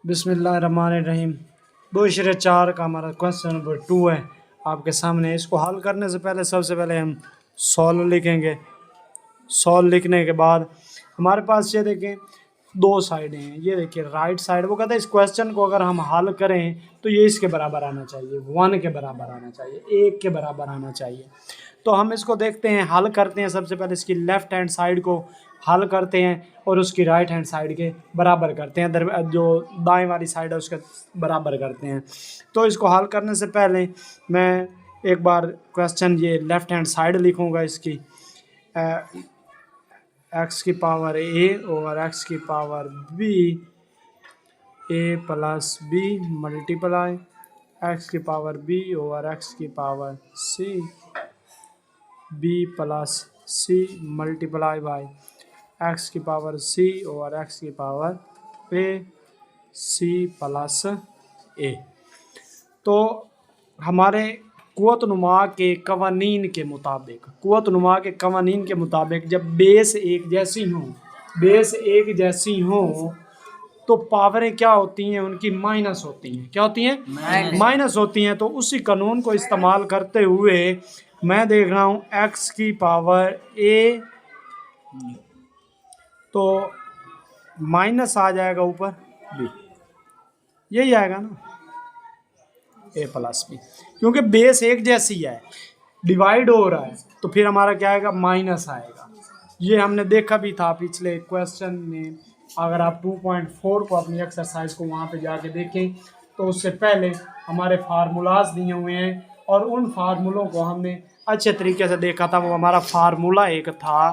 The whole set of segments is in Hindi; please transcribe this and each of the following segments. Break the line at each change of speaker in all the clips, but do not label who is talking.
बिस्मिल्लाहिर्रहमानिर्रहीम। बुशरे 4 का हमारा क्वेश्चन नंबर 2 है आपके सामने। इसको हल करने से पहले सबसे पहले हम सॉल्व लिखेंगे। सॉल्व लिखने के बाद हमारे पास ये देखें दो साइडें हैं। ये देखिए राइट साइड, वो कहते हैं इस क्वेश्चन को अगर हम हल करें तो ये इसके बराबर आना चाहिए, 1 के बराबर आना चाहिए, 1 के बराबर आना चाहिए। तो हम इसको देखते हैं, हल करते हैं। सबसे पहले इसकी लेफ्ट हैंड साइड को हल करते हैं और उसकी राइट हैंड साइड के बराबर करते हैं, जो दाएं वाली साइड है उसके बराबर करते हैं। तो इसको हल करने से पहले मैं एक बार क्वेश्चन ये लेफ्ट हैंड साइड लिखूँगा इसकी। एक्स की पावर ए और एक्स की पावर बी, ए प्लस बी मल्टीप्लाई एक्स की पावर बी और एक्स की power c, B plus C multiply by x की पावर सी और एक्स की power A, C plus A. तो हमारे कुव्वतनुमा के कवानीन के मुताबिक जब बेस एक जैसी हो तो पावरें क्या होती हैं, उनकी माइनस होती हैं। क्या होती हैं? माइनस होती हैं। तो उसी कानून को इस्तेमाल करते हुए मैं देख रहा हूँ एक्स की पावर ए, तो माइनस आ जाएगा ऊपर बी, यही आएगा ना, ए प्लस बी, क्योंकि बेस एक जैसी है, डिवाइड हो रहा है तो फिर हमारा क्या आएगा, माइनस आएगा। ये हमने देखा भी था पिछले क्वेश्चन में। अगर आप 2.4 को अपनी एक्सरसाइज को वहाँ पे जाके देखें तो उससे पहले हमारे फार्मूलाज दिए हुए हैं और उन फार्मूलों को हमने अच्छे तरीके से देखा था। वो हमारा फार्मूला एक था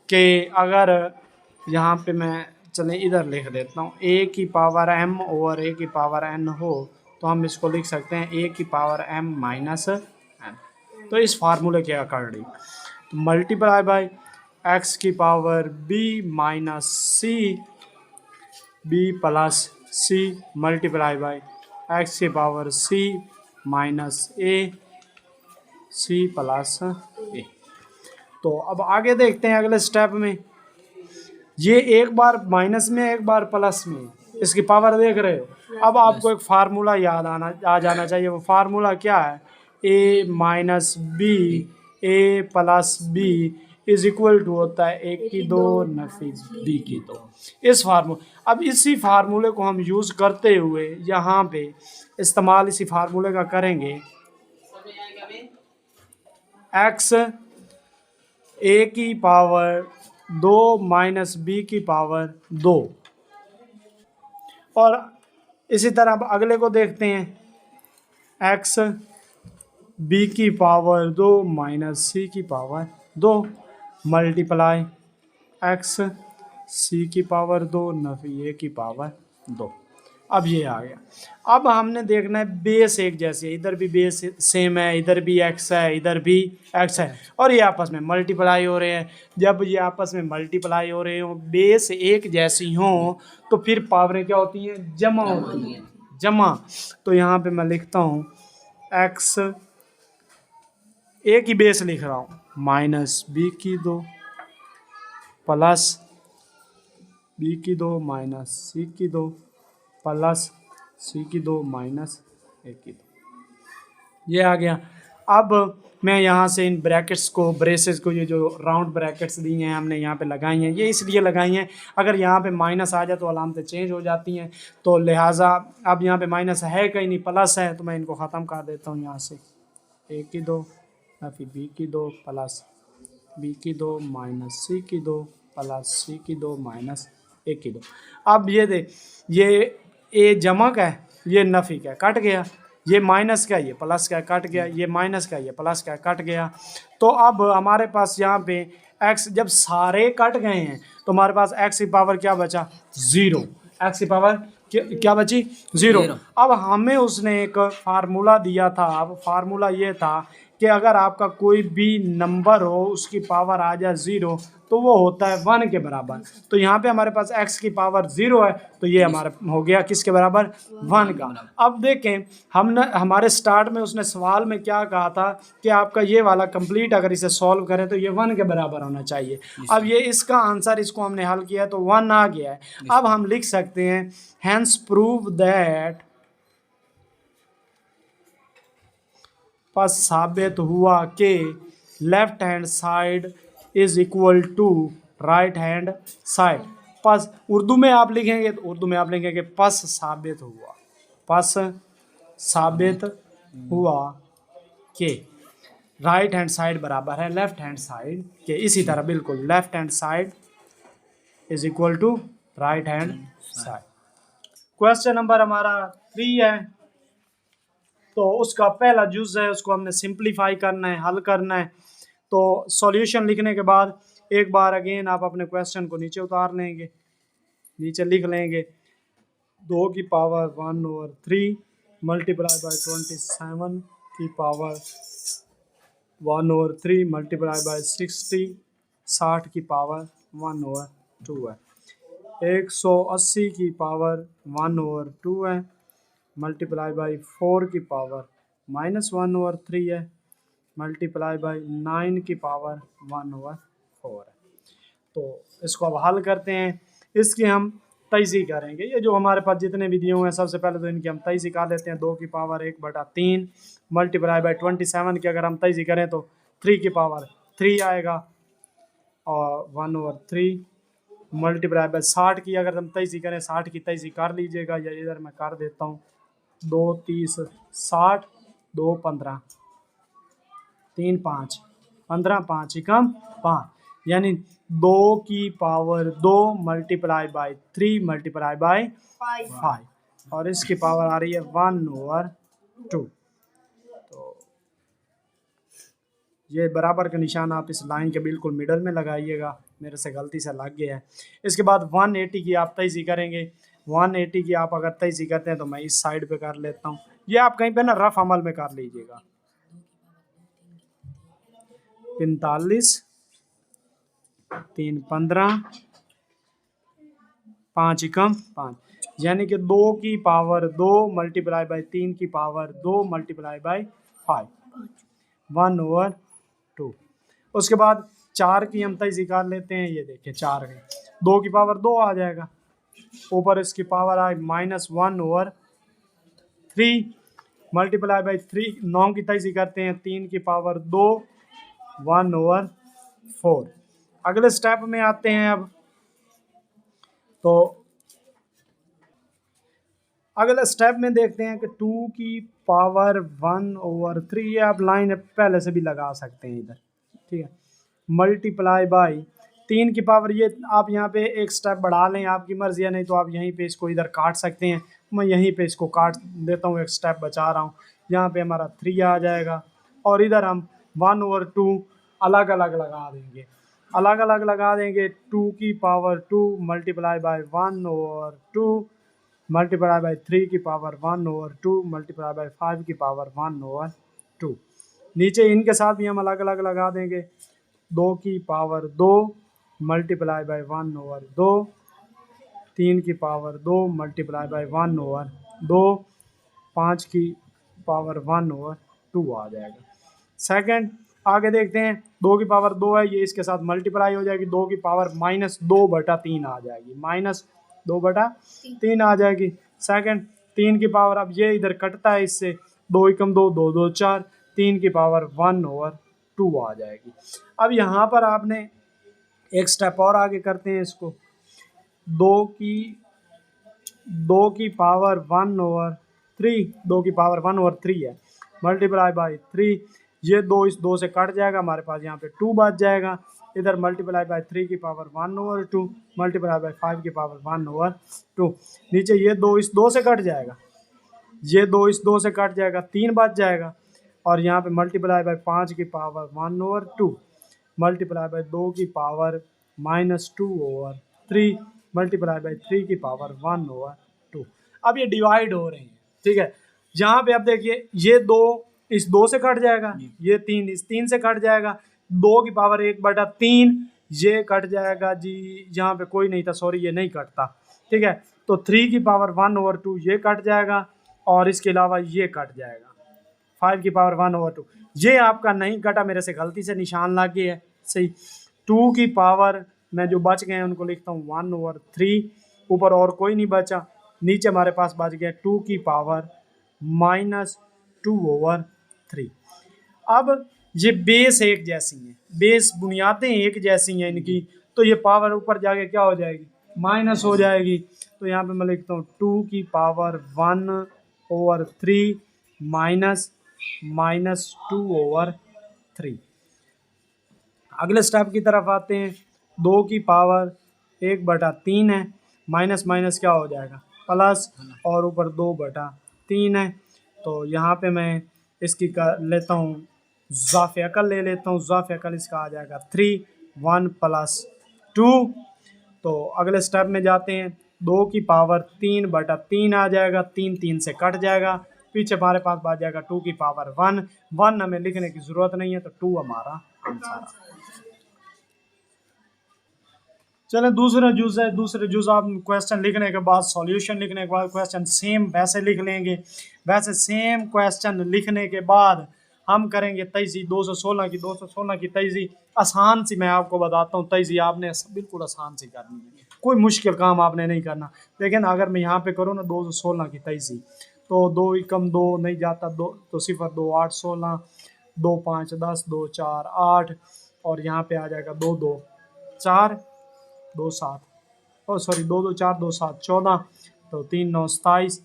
कि अगर यहाँ पे मैं चलें इधर लिख देता हूँ, ए की पावर एम और ए की पावर एन हो तो हम इसको लिख सकते हैं ए की पावर एम माइनस एन। तो इस फार्मूले के अकॉर्डिंग तो मल्टीप्लाई बाय एक्स की power B minus C, B plus C multiply by X की power C minus A, C plus A. तो अब आगे देखते हैं अगले स्टेप में। ये एक बार माइनस में एक बार प्लस में, इसकी पावर देख रहे हो। अब आपको एक फार्मूला याद आ जाना चाहिए। वो फार्मूला क्या है, A minus B A plus B is equal to होता है ए की 2 नफी बी की 2। इस फार्मूला, अब इसी फार्मूले को हम यूज़ करते हुए यहाँ पे इस्तेमाल इसी फार्मूले का करेंगे। एक्स ए की पावर 2 माइनस बी की पावर 2, और इसी तरह अब अगले को देखते हैं। एक्स बी की पावर 2 माइनस सी की पावर 2 मल्टीप्लाई एक्स सी की पावर 2 नफी ए की पावर 2। अब ये आ गया। अब हमने देखना है बेस एक जैसे, इधर भी बेस सेम है, इधर भी एक्स है, इधर भी एक्स है, और ये आपस में मल्टीप्लाई हो रहे हैं। जब ये आपस में मल्टीप्लाई हो रहे हो, बेस एक जैसी हों तो फिर पावरें क्या होती हैं, जमा होती हैं, जमा। तो यहाँ पे मैं लिखता हूँ एक्स ए की बेस लिख रहा हूँ माइनस बी की 2 प्लस बी की 2 माइनस सी की 2 प्लस सी की 2 माइनस ए की 2। ये आ गया। अब मैं यहाँ से इन ब्रैकेट्स को, ब्रेसेस को, ये जो राउंड ब्रैकेट्स दी हैं हमने यहाँ पे लगाई हैं, ये इसलिए लगाई हैं अगर यहाँ पे माइनस आ जाए तो अलामतें चेंज हो जाती हैं। तो लिहाजा अब यहाँ पे माइनस है कहीं नहीं, प्लस है, तो मैं इनको ख़त्म कर देता हूँ यहाँ से। ए की 2 फिर बी की 2 प्लस बी की 2 माइनस सी की 2 प्लस सी की 2 माइनस ए की 2। अब ये देख, ये ए जमा का है, ये नफ़ी का कट गया, ये माइनस का, ये प्लस का कट गया, ये माइनस का, ये प्लस का कट गया। तो अब हमारे पास यहाँ पे एक्स जब सारे कट गए हैं तो हमारे पास एक्स की पावर क्या बचा, 0। एक्स की पावर क्या बची, 0। अब हमें उसने एक फार्मूला दिया था। अब फार्मूला ये था कि अगर आपका कोई भी नंबर हो उसकी पावर आ जाए 0 तो वो होता है 1 के बराबर। तो यहाँ पे हमारे पास x की पावर 0 है, तो ये हमारा हो गया किसके बराबर, 1 का। अब देखें हमने हमारे स्टार्ट में उसने सवाल में क्या कहा था कि आपका ये वाला कंप्लीट अगर इसे सॉल्व करें तो ये 1 के बराबर होना चाहिए। अब ये इसका आंसर, इसको हमने हल किया तो 1 आ गया है। अब हम लिख सकते हैं हैंस प्रूव दैट, पर साबित हुआ कि left hand side is equal to right hand side. पस उर्दू में आप लिखेंगे तो उर्दू में आप लिखेंगे पस साबित हुआ, पस साबित हुआ कि राइट हैंड साइड बराबर है लेफ्ट हैंड साइड के। इसी तरह बिल्कुल left hand side is equal to right hand side. Question number हमारा 3 है, तो उसका पहला जुज है, उसको हमने सिंप्लीफाई करना है, हल करना है। तो सॉल्यूशन लिखने के बाद एक बार अगेन आप अपने क्वेश्चन को नीचे उतार लेंगे, नीचे लिख लेंगे 2 की पावर 1/3 मल्टीप्लाई बाय 27 की पावर 1/3 मल्टीप्लाई बाय 60 की पावर 1/2 है। 180 की पावर 1/2 है मल्टीप्लाई बाई 4 की पावर -1/3 है मल्टीप्लाई बाई 9 की पावर 1/4 है। तो इसको अब हल करते हैं, इसकी हम तैज़ी करेंगे। ये जो हमारे पास जितने भी दिए हुए हैं सबसे पहले तो इनकी हम तैज़ी कर लेते हैं। 2 की पावर 1/3 मल्टीप्लाई बाई 27 की अगर हम तैज़ी करें तो 3 की पावर 3 आएगा और 1/3 मल्टीप्लाई बाई 60 की अगर हम तैज़ी करें, 60 की तैज़ी कर लीजिएगा या इधर मैं कर देता हूँ। 2 30 60 2 15 3 5 15 5 एकम 5, यानी 2 की power 2 multiply by 3 multiply by 5 और इसकी पावर आ रही है 1/2। तो ये बराबर का निशान आप इस लाइन के बिल्कुल मिडल में लगाइएगा, मेरे से गलती से लग गया है। इसके बाद 180 की आप तैज़ी करेंगे। 180 की आप अगर तैज़ी करते हैं तो मैं इस साइड पे कर लेता हूँ, ये आप कहीं पे ना रफ अमल में कर लीजिएगा। 45 3 15 5 एकम 5, यानी कि 2 की पावर 2 मल्टीप्लाई बाई 3 की पावर 2 मल्टीप्लाई बाई 5 1/2। उसके बाद 4 की हम तैज़ी कर लेते हैं। ये देखिए 4 है, 2 की पावर 2 आ जाएगा, ऊपर इसकी पावर आए -1/3 मल्टीप्लाई बाई 3। 9 की तैज़ी करते हैं, 3 की पावर 2 1/4। अगले स्टेप में आते हैं अब, तो अगले स्टेप में देखते हैं कि 2 की पावर 1/3, ये आप लाइन पहले से भी लगा सकते हैं इधर, ठीक है, मल्टीप्लाई बाई 3 की पावर, ये आप यहाँ पे एक स्टेप बढ़ा लें, आपकी मर्जी है, नहीं तो आप यहीं पे इसको इधर काट सकते हैं। मैं यहीं पे इसको काट देता हूँ, एक स्टेप बचा रहा हूँ। यहाँ पे हमारा 3 आ जाएगा और इधर हम 1/2 अलग अलग लगा देंगे, अलग अलग लगा देंगे। 2 की power 2 multiply by 1/2 multiply by 3 की पावर 1/2 मल्टीप्लाई बाई 5 की पावर 1/2। नीचे इनके साथ भी हम अलग अलग लगा देंगे। 2 की पावर 2 मल्टीप्लाई बाई 1/2 3 की पावर 2 मल्टीप्लाई बाई 1/2 5 की पावर 1/2 आ जाएगा। सेकंड आगे देखते हैं, 2 की पावर 2 है, ये इसके साथ मल्टीप्लाई हो जाएगी, 2 की पावर -2/3 आ जाएगी, -2/3 आ जाएगी। सेकंड 3 की पावर, अब ये इधर कटता है इससे, 2 एकम 2 2 2 4, 3 की पावर 1/2 आ जाएगी। अब यहाँ पर आपने एक स्टेप और आगे करते हैं इसको, 2 की पावर 1/3, 2 की पावर 1/3 है मल्टीप्लाई बाई 3, ये 2 इस 2 से कट जाएगा, हमारे पास यहाँ पे 2 बच जाएगा। इधर मल्टीप्लाई बाई 3 की पावर 1/2 मल्टीप्लाई बाई 5 की पावर 1/2, नीचे ये 2 इस 2 से कट जाएगा, ये 2 इस 2 से कट जाएगा, 3 बच जाएगा और यहाँ पे मल्टीप्लाई बाई 5 की पावर 1/2 मल्टीप्लाई बाई 2 की पावर -2/3 मल्टीप्लाई बाई 3 की पावर 1/2। अब ये डिवाइड हो रहे हैं, ठीक है। यहाँ पे अब देखिए ये 2 इस 2 से कट जाएगा, ये 3 इस 3 से कट जाएगा, 2 की पावर 1/3 ये कट जाएगा जी, यहाँ पे कोई नहीं था, सॉरी ये नहीं कटता, ठीक है। तो 3 की पावर 1/2 ये कट जाएगा, और इसके अलावा ये कट जाएगा 5 की पावर 1/2, ये आपका नहीं कटा, मेरे से गलती से निशान लग गया है, सही। 2 की पावर में जो बच गए हैं उनको लिखता हूँ 1/3, ऊपर और कोई नहीं बचा, नीचे हमारे पास बच गया 2 की पावर -2/3। अब ये बेस एक जैसी हैं, बेस बुनियादें एक जैसी हैं इनकी, तो ये पावर ऊपर जाके क्या हो जाएगी, माइनस हो जाएगी। तो यहाँ पे मैं लिखता हूँ 2 की पावर 1/3 -2/3। अगले स्टेप की तरफ आते हैं, 2 की पावर 1/3 है, माइनस माइनस क्या हो जाएगा, प्लस, और ऊपर 2/3 है। तो यहाँ पे मैं इसकी कर लेता हूँ ज़ाफ़ अकल ले लेता हूँ, ज़ाफ़ अकल इसका आ जाएगा 3, 1 + 2। तो अगले स्टेप में जाते हैं, 2 की पावर 3/3 आ जाएगा, 3 3 से कट जाएगा, पीछे हमारे पास आ जाएगा 2 की पावर 1 हमें लिखने की ज़रूरत नहीं है, तो 2 हमारा आंसर। चलें दूसरा जुज़ है, दूसरे जुज़ आप क्वेश्चन लिखने के बाद, सॉल्यूशन लिखने के बाद क्वेश्चन सेम वैसे लिख लेंगे, वैसे सेम क्वेश्चन लिखने के बाद हम करेंगे तैज़ी 216 की तैज़ी। आसान सी मैं आपको बताता हूँ तैज़ी, आपने बिल्कुल आसान सी करनी है, कोई मुश्किल काम आपने नहीं करना। लेकिन अगर मैं यहाँ पे करूँ ना 216 की तैज़ी, तो 2 एकम 2 नहीं जाता, 2 तो 0 2 8 16, 2 5 10, 2 4 8, और यहाँ पे आ जाएगा 2 2 4 2 7, ओ सॉरी 2 2 4 2 7 14, तो 3 9 27,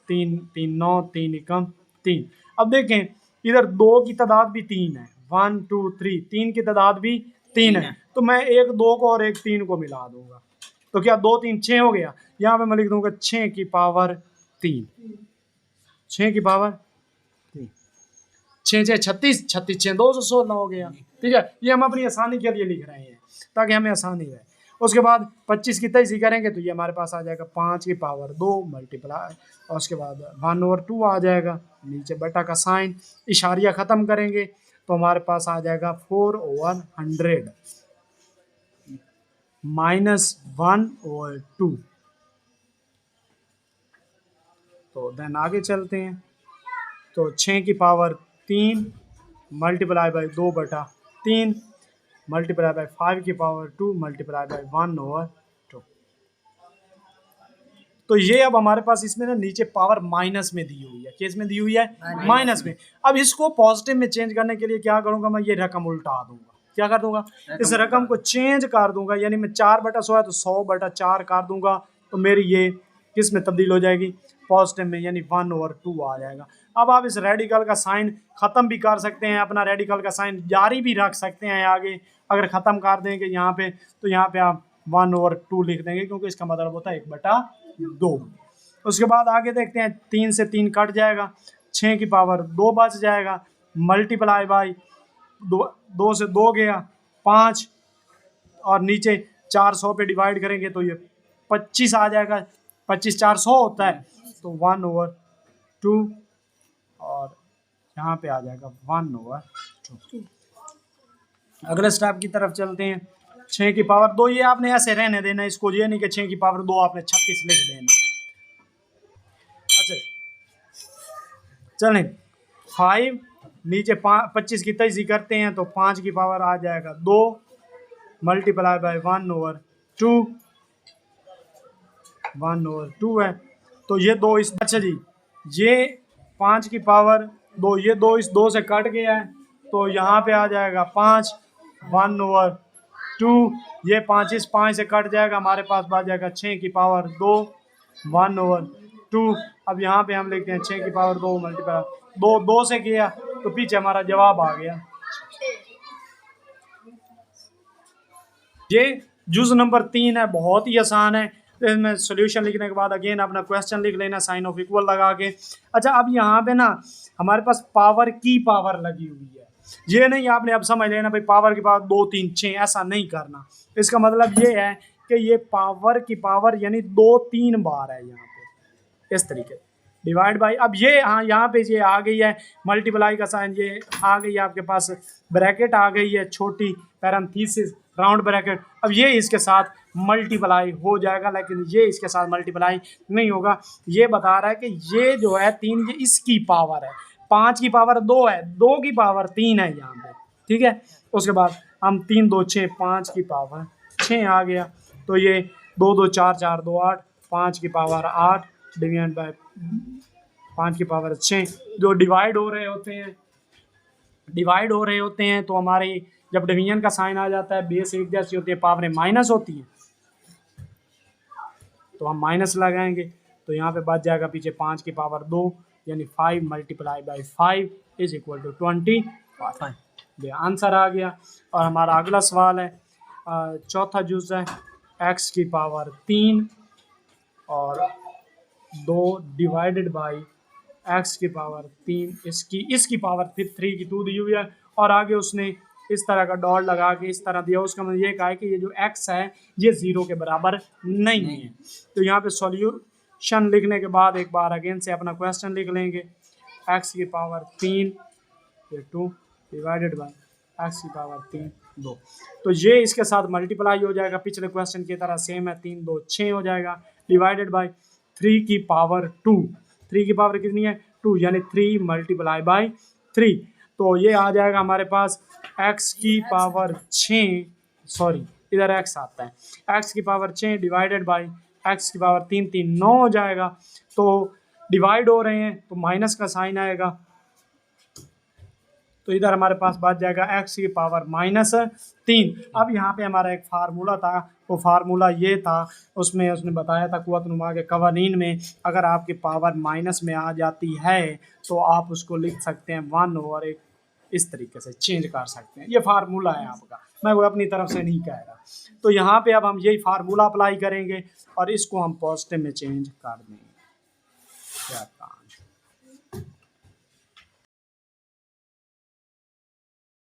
3 3 9, 3 एकम 3। अब देखें इधर 2 की तादाद भी 3 है, 1 2 3, 3 की तादाद भी 3 है, तो मैं एक 2 को और एक 3 को मिला दूंगा, तो क्या 2 3 6 हो गया। यहाँ पे मैं लिख दूंगा 6 की पावर 3, 6 की पावर 3, 6 6 36, 36 6 216 हो गया, ठीक है। ये हम अपनी आसानी के लिए लिख रहे हैं ताकि हमें आसानी रहे। उसके बाद 25 की तैज़ी करेंगे तो ये हमारे पास आ जाएगा 5 की पावर 2 मल्टीप्लाई, और उसके बाद 1/2 आ जाएगा, नीचे बटा का साइन, इशारिया ख़त्म करेंगे तो हमारे पास आ जाएगा 4/100 -1/2। तो देन आगे चलते हैं, तो 6 की power 3 multiply by 2/3 multiply by 5 की पावर 2 मल्टीप्लाई बाई 1/2। तो ये अब हमारे पास इसमें ना नीचे पावर माइनस में दी हुई है, किस में दी हुई है, माइनस में। अब इसको पॉजिटिव में चेंज करने के लिए क्या करूंगा, मैं ये रकम उल्टा दूंगा, क्या कर दूंगा, इस रकम को चेंज कर दूंगा, यानी मैं 4/100 है तो 100/4 कर दूंगा, तो मेरी ये किस में तब्दील हो जाएगी, पॉजिटिव में, यानी 1/2 आ जाएगा। अब आप इस रेडिकल का साइन ख़त्म भी कर सकते हैं, अपना रेडिकल का साइन जारी भी रख सकते हैं आगे, अगर ख़त्म कर देंगे यहाँ पे तो यहाँ पे आप 1/2 लिख देंगे, क्योंकि इसका मतलब होता है 1/2। उसके बाद आगे देखते हैं, 3 से 3 कट जाएगा, 6 की पावर 2 बच जाएगा, मल्टीप्लाई बाई 2 से 2 गया 5, और नीचे 400 पे डिवाइड करेंगे तो ये 25 आ जाएगा, 25 400 होता है, तो 1/2, और यहाँ पे आ जाएगा 1/2। अगले स्टेप की तरफ चलते हैं, 6 की पावर 2, ये आपने ऐसे रहने देना इसको, ये नहीं कि 6 की पावर 2 आपने 36 लिख देना। अच्छा चलें, 5 नीचे 25 की तैज़ी करते हैं तो 5 की पावर आ जाएगा 2 मल्टीप्लाई बाई 1/2 है, तो ये 2 इस, अच्छा जी ये 5 की पावर 2, ये 2 इस 2 से कट गया है, तो यहाँ पे आ जाएगा 5 1/2, ये 5 इस 5 से कट जाएगा, हमारे पास बच जाएगा 6 की पावर 2 1/2। अब यहाँ पे हम लिखते हैं 6 की पावर 2 मल्टीप्लाई 2 से किया तो पीछे हमारा जवाब आ गया। ये जुज़ नंबर 3 है, बहुत ही आसान है। इसमें सोल्यूशन लिखने के बाद अगेन अपना क्वेश्चन लिख लेना साइन ऑफ इक्वल लगा के। अच्छा अब यहाँ पे ना हमारे पास पावर की पावर लगी हुई है, ये नहीं आपने अब समझ लेना भाई पावर की पावर 2 3 6, ऐसा नहीं करना। इसका मतलब ये है कि ये पावर की पावर यानी 2 3 बार है यहाँ पे, इस तरीके। डिवाइड बाई, अब ये हाँ यहाँ पे ये आ गई है मल्टीप्लाई का साइन, ये आ गई है आपके पास, ब्रैकेट आ गई है छोटी पैरेंथेसिस राउंड ब्रैकेट। अब ये इसके साथ मल्टीप्लाई हो जाएगा, लेकिन ये इसके साथ मल्टीप्लाई नहीं होगा। ये बता रहा है कि ये जो है 3 ये इसकी पावर है, 5 की पावर 2 है, 2 की पावर 3 है यहाँ पे, ठीक है। उसके बाद हम 3 2 6, 5 की पावर 6 आ गया, तो ये 2 2 4 4 2 8, 5 की पावर 8 डिवाइड बाय 5 की पावर 6। जो डिवाइड हो रहे होते हैं तो हमारे जब डिवीजन का साइन आ जाता है बेस एक जैसी होती है, पावरें माइनस होती हैं, तो हम माइनस लगाएंगे, तो यहाँ पे बच जाएगा पीछे 5 की पावर 2 यानी 5 multiply by 5 is equal to 25। ये आंसर आ गया। और हमारा अगला सवाल है चौथा जुज़ है x की पावर 3 और 2 डिवाइडेड बाई x की पावर 3, इसकी पावर फिर 3 की 2 दी हुई है, और आगे उसने इस तरह का डॉट लगा के इस तरह दिया। उसका मतलब ये कहा है कि ये जो x है ये 0 के बराबर नहीं है। तो यहाँ पे सॉल्यूशन लिखने के बाद एक बार अगेन से अपना क्वेश्चन लिख लेंगे, x की पावर 3 ये 2 डिवाइडेड बाई x की पावर 3 2, तो ये इसके साथ मल्टीप्लाई हो जाएगा, पिछले क्वेश्चन की तरह सेम है, 3 2 6 हो जाएगा, डिवाइडेड बाई 3 की पावर 2, 3 की पावर कितनी है 2, यानी 3 मल्टीप्लाई बाई 3, तो ये आ जाएगा हमारे पास x की पावर 6, सॉरी इधर x आता है, x की पावर 6 डिवाइडेड बाई x की पावर 3 3 9 हो जाएगा। तो डिवाइड हो रहे हैं तो माइनस का साइन आएगा, तो इधर हमारे पास बच जाएगा x की पावर -3। अब यहाँ पे हमारा एक फार्मूला था, वो फार्मूला ये था, उसमें उसने बताया था कुव्वतनुमा के कवानीन में अगर आपकी पावर माइनस में आ जाती है तो आप उसको लिख सकते हैं 1 ओवर एक, इस तरीके से चेंज कर सकते हैं। ये फार्मूला है आपका, मैं वो अपनी तरफ से नहीं कह रहा। तो यहाँ पे अब हम यही फार्मूला अप्लाई करेंगे और इसको हम पॉजिटिव में चेंज कर देंगे। क्या